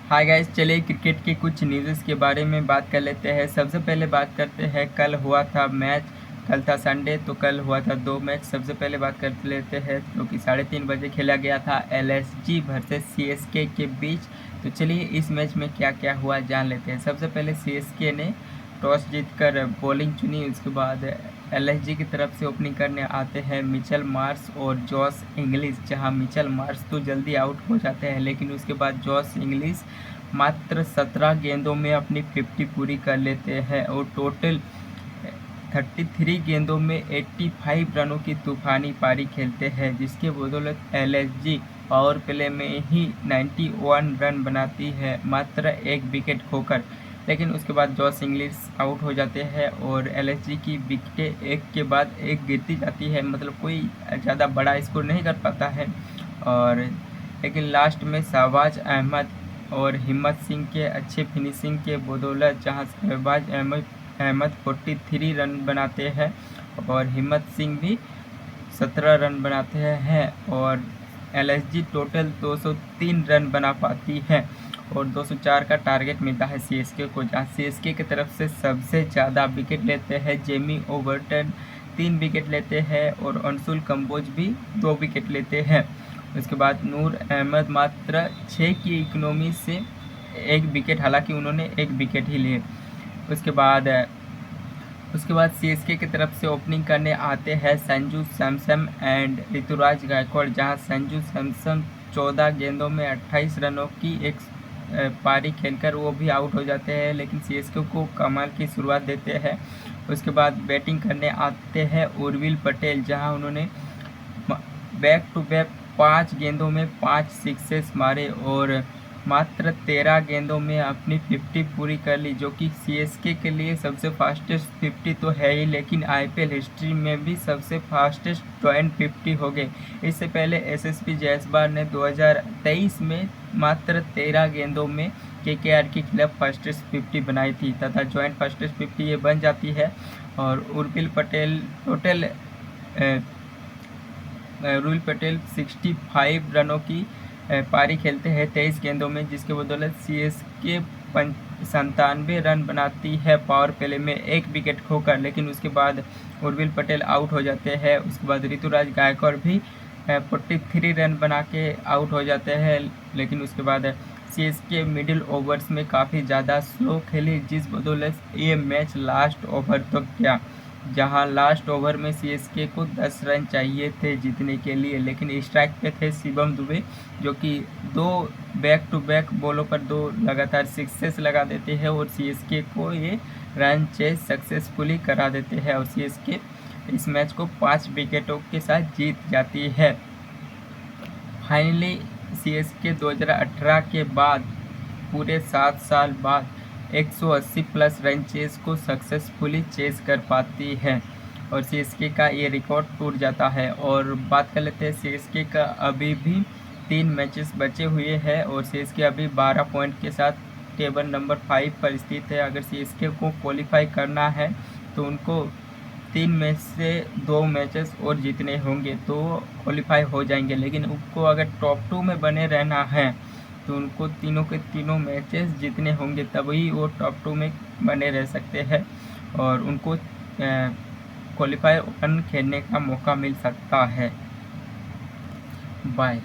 Hi guys, चलिए cricket के कुछ न्यूज़ के बारे में बात कर लेते हैं। सबसे पहले बात करते हैं, कल हुआ था मैच। कल था संडे, तो कल हुआ था 2 मैच। सबसे पहले बात कर लेते हैं जो कि 3:30 बजे खेला गया था एलएसजी वर्सेस सीएसके के बीच। तो चलिए इस मैच में क्या क्या हुआ जान लेते हैं। सबसे पहले सीएसके ने टॉस जीतकर बॉलिंग चुनी। उसके बाद एलएसजी की तरफ से ओपनिंग करने आते हैं मिचेल मार्श और जॉस इंग्लिश। जहां मिचेल मार्श तो जल्दी आउट हो जाते हैं, लेकिन उसके बाद जॉस इंग्लिश मात्र 17 गेंदों में अपनी 50 पूरी कर लेते हैं और टोटल 33 गेंदों में 85 रनों की तूफानी पारी खेलते हैं, जिसके बदौलत एलएसजी पावर प्ले में ही 91 रन बनाती है मात्र एक विकेट खोकर। लेकिन उसके बाद जॉस इंग्लिश आउट हो जाते हैं और एलएसजी की विकेटें एक के बाद एक गिरती जाती है, मतलब कोई ज़्यादा बड़ा स्कोर नहीं कर पाता है। और लेकिन लास्ट में शहबाज अहमद और हिम्मत सिंह के अच्छे फिनिशिंग के बदौलत, जहां शहबाज अहमद 43 रन बनाते हैं और हिम्मत सिंह भी 17 रन बनाते हैं और एलएसजी टोटल 203 रन बना पाती है और 204 का टारगेट मिलता है सीएसके को। जहां सीएसके की तरफ से सबसे ज़्यादा विकेट लेते हैं जेमी ओवर्टन, 3 विकेट लेते हैं और अंशुल कंबोज भी 2 विकेट लेते हैं। उसके बाद नूर अहमद मात्र 6 की इकोनॉमी से 1 विकेट, हालांकि उन्होंने 1 विकेट ही लिए। उसके बाद सीएसके की तरफ से ओपनिंग करने आते हैं संजू सैमसन एंड ऋतुराज गायकवाड़। जहां संजू सैमसन 14 गेंदों में 28 रनों की एक पारी खेलकर वो भी आउट हो जाते हैं, लेकिन सीएसके को कमाल की शुरुआत देते हैं। उसके बाद बैटिंग करने आते हैं उर्विल पटेल, जहां उन्होंने बैक टू बैक 5 गेंदों में 5 सिक्सेस मारे और मात्र 13 गेंदों में अपनी 50 पूरी कर ली, जो कि सीएसके के लिए सबसे फास्टेस्ट 50 तो है ही, लेकिन आईपीएल हिस्ट्री में भी सबसे फास्टेस्ट जॉइंट 50 हो गए। इससे पहले एसएसपी जयसवाल ने 2023 में मात्र 13 गेंदों में केकेआर के खिलाफ फास्टेस्ट 50 बनाई थी तथा जॉइंट फास्टेस्ट 50 ये बन जाती है। और उर्विल पटेल 65 रनों की पारी खेलते हैं 23 गेंदों में, जिसके बदौलत सीएसके 97 रन बनाती है पावर प्ले में 1 विकेट खोकर। लेकिन उसके बाद उर्विल पटेल आउट हो जाते हैं। उसके बाद ऋतुराज गायकवाड़ भी 43 रन बना के आउट हो जाते हैं। लेकिन उसके बाद सीएसके मिडिल ओवर्स में काफ़ी ज़्यादा स्लो खेली, जिस बदौलत ये मैच लास्ट ओवर तक गया, जहां लास्ट ओवर में सीएसके को 10 रन चाहिए थे जीतने के लिए। लेकिन स्ट्राइक पे थे शिवम दुबे, जो कि 2 बैक टू बैक बॉलों पर 2 लगातार सिक्सेस लगा देते हैं और सीएसके को ये रन चेज सक्सेसफुली करा देते हैं और सीएसके इस मैच को 5 विकेटों के साथ जीत जाती है। फाइनली सीएसके 2018 के बाद पूरे 7 साल बाद 180 प्लस रन चेस को सक्सेसफुली चेस कर पाती है और सीएसके का ये रिकॉर्ड टूट जाता है। और बात कर लेते हैं सीएसके का, अभी भी 3 मैचेस बचे हुए हैं और सीएसके अभी 12 पॉइंट के साथ टेबल नंबर 5 पर स्थित है। अगर सीएसके को क्वालिफाई करना है तो उनको 3 मैच से 2 मैचेस और जीतने होंगे तो क्वालिफाई हो जाएंगे। लेकिन उनको अगर टॉप 2 में बने रहना है तो उनको तीनों के तीनों मैचेस जीतने होंगे, तभी वो टॉप 2 में बने रह सकते हैं और उनको क्वालिफाई 1 खेलने का मौका मिल सकता है। बाय।